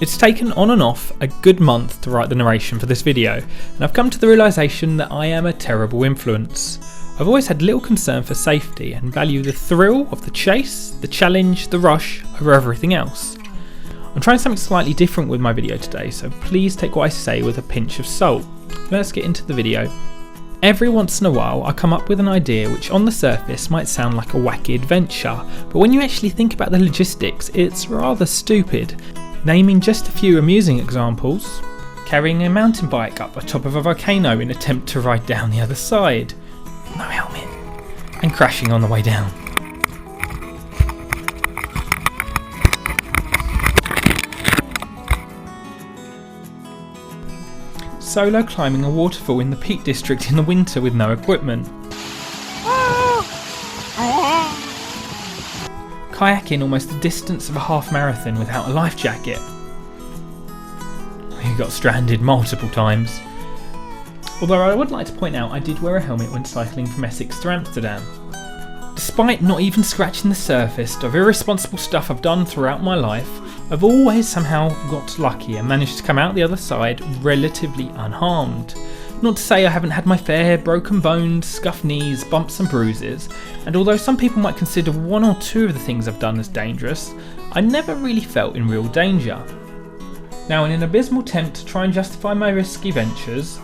It's taken on and off a good month to write the narration for this video, and I've come to the realisation that I am a terrible influence. I've always had little concern for safety and value the thrill of the chase, the challenge, the rush over everything else. I'm trying something slightly different with my video today, so please take what I say with a pinch of salt. Let's get into the video. Every once in a while I come up with an idea which on the surface might sound like a wacky adventure, but when you actually think about the logistics it's rather stupid. Naming just a few amusing examples: carrying a mountain bike up the top of a volcano in attempt to ride down the other side, no helmet, and crashing on the way down. Solo climbing a waterfall in the Peak District in the winter with no equipment. Kayaking almost the distance of a half marathon without a life jacket. We got stranded multiple times. Although I would like to point out I did wear a helmet when cycling from Essex to Amsterdam. Despite not even scratching the surface of irresponsible stuff I've done throughout my life, I've always somehow got lucky and managed to come out the other side relatively unharmed. Not to say I haven't had my fair broken bones, scuffed knees, bumps and bruises, and although some people might consider one or two of the things I've done as dangerous, I never really felt in real danger. Now, in an abysmal attempt to try and justify my risky ventures,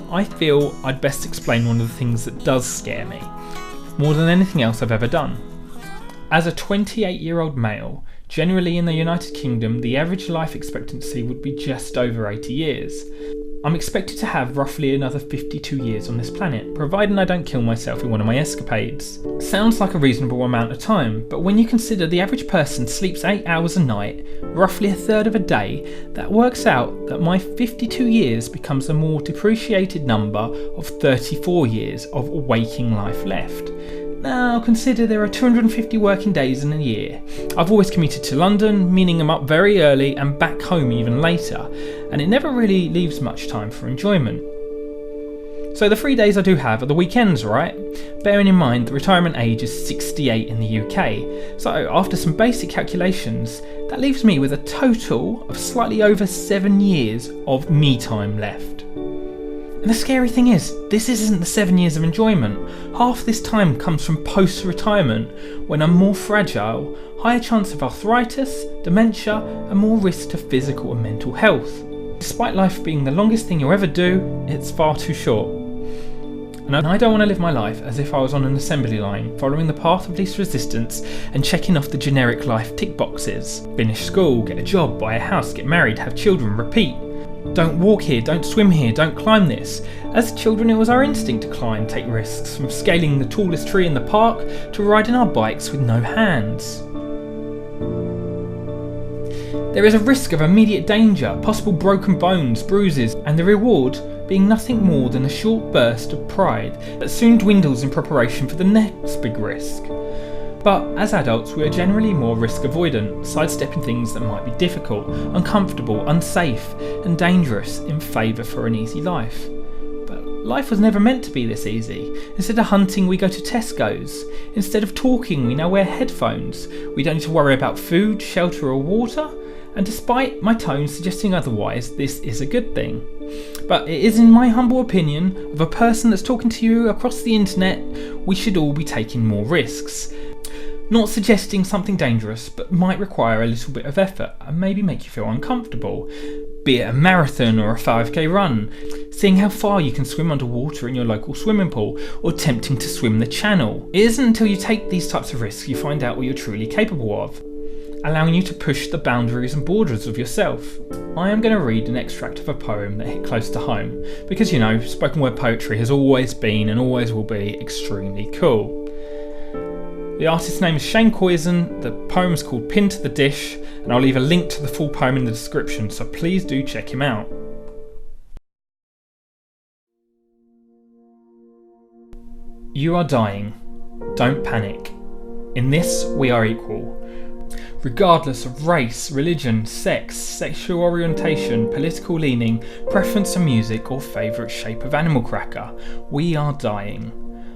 I feel I'd best explain one of the things that does scare me, more than anything else I've ever done. As a 28-year-old male, generally in the United Kingdom the average life expectancy would be just over 80 years. I'm expected to have roughly another 52 years on this planet, providing I don't kill myself in one of my escapades. Sounds like a reasonable amount of time, but when you consider the average person sleeps 8 hours a night, roughly a third of a day, that works out that my 52 years becomes a more depreciated number of 34 years of waking life left. Now consider there are 250 working days in a year. I've always commuted to London, meaning I'm up very early and back home even later, and it never really leaves much time for enjoyment. So the 3 days I do have are the weekends, right? Bearing in mind the retirement age is 68 in the UK, so after some basic calculations, that leaves me with a total of slightly over 7 years of me time left. And the scary thing is, this isn't the 7 years of enjoyment. Half this time comes from post-retirement, when I'm more fragile, higher chance of arthritis, dementia, and more risk to physical and mental health. Despite life being the longest thing you'll ever do, it's far too short. And I don't want to live my life as if I was on an assembly line, following the path of least resistance and checking off the generic life tick boxes. Finish school, get a job, buy a house, get married, have children, repeat. Don't walk here, don't swim here, don't climb this. As children it was our instinct to climb, take risks, from scaling the tallest tree in the park to riding our bikes with no hands. There is a risk of immediate danger, possible broken bones, bruises, and the reward being nothing more than a short burst of pride that soon dwindles in preparation for the next big risk. But as adults we are generally more risk avoidant, sidestepping things that might be difficult, uncomfortable, unsafe and dangerous in favour for an easy life. But life was never meant to be this easy. Instead of hunting we go to Tesco's. Instead of talking we now wear headphones. We don't need to worry about food, shelter or water. And despite my tone suggesting otherwise, this is a good thing. But it is in my humble opinion, of a person that's talking to you across the internet, we should all be taking more risks. Not suggesting something dangerous, but might require a little bit of effort and maybe make you feel uncomfortable. Be it a marathon or a 5k run, seeing how far you can swim underwater in your local swimming pool, or attempting to swim the channel. It isn't until you take these types of risks you find out what you're truly capable of, allowing you to push the boundaries and borders of yourself. I am going to read an extract of a poem that hit close to home, because you know, spoken word poetry has always been and always will be extremely cool. The artist's name is Koyczan, the poem is called Pin to the Dish, and I'll leave a link to the full poem in the description, so please do check him out. You are dying. Don't panic. In this we are equal. Regardless of race, religion, sex, sexual orientation, political leaning, preference for music or favourite shape of animal cracker, we are dying.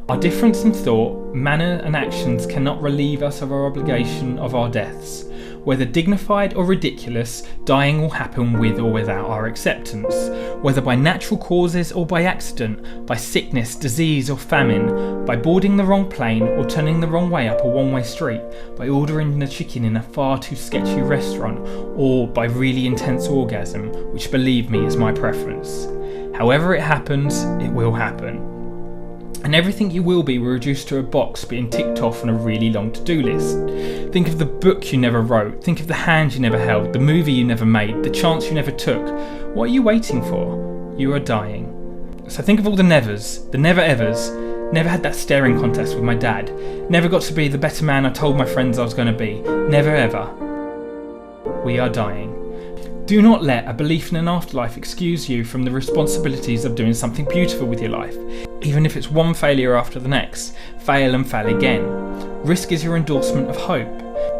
Our difference in thought, manner and actions cannot relieve us of our obligation of our deaths. Whether dignified or ridiculous, dying will happen with or without our acceptance. Whether by natural causes or by accident, by sickness, disease or famine, by boarding the wrong plane or turning the wrong way up a one-way street, by ordering a chicken in a far too sketchy restaurant, or by really intense orgasm, which believe me is my preference. However it happens, it will happen. And everything you will be reduced to a box being ticked off on a really long to-do list. Think of the book you never wrote, think of the hand you never held, the movie you never made, the chance you never took. What are you waiting for? You are dying. So think of all the nevers, the never-evers. Never had that staring contest with my dad. Never got to be the better man I told my friends I was going to be. Never ever. We are dying. Do not let a belief in an afterlife excuse you from the responsibilities of doing something beautiful with your life. Even if it's one failure after the next, fail and fail again. Risk is your endorsement of hope.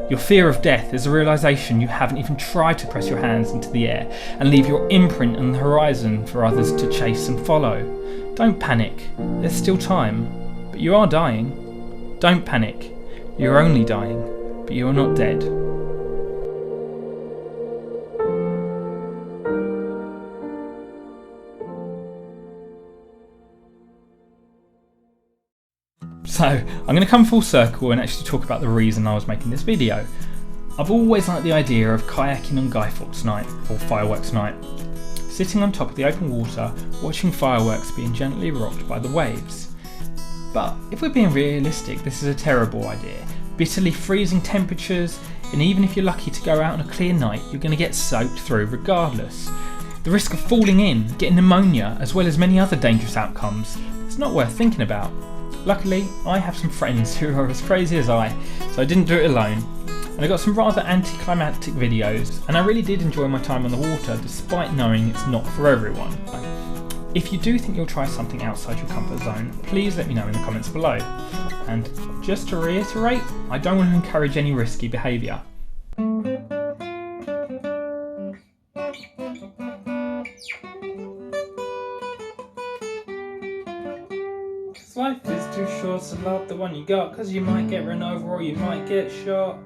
Your fear of death is a realisation you haven't even tried to press your hands into the air and leave your imprint on the horizon for others to chase and follow. Don't panic, there's still time, but you are dying. Don't panic, you're only dying, but you are not dead. So, I'm going to come full circle and actually talk about the reason I was making this video. I've always liked the idea of kayaking on Guy Fawkes night, or fireworks night. Sitting on top of the open water, watching fireworks being gently rocked by the waves. But if we're being realistic, this is a terrible idea. Bitterly freezing temperatures, and even if you're lucky to go out on a clear night, you're going to get soaked through regardless. The risk of falling in, getting pneumonia, as well as many other dangerous outcomes, it's not worth thinking about. Luckily, I have some friends who are as crazy as I, so I didn't do it alone. And I got some rather anticlimactic videos, and I really did enjoy my time on the water despite knowing it's not for everyone. If you do think you'll try something outside your comfort zone, please let me know in the comments below. And just to reiterate, I don't want to encourage any risky behaviour. Life is too short to love the one you got, cause you might get run over or you might get shot.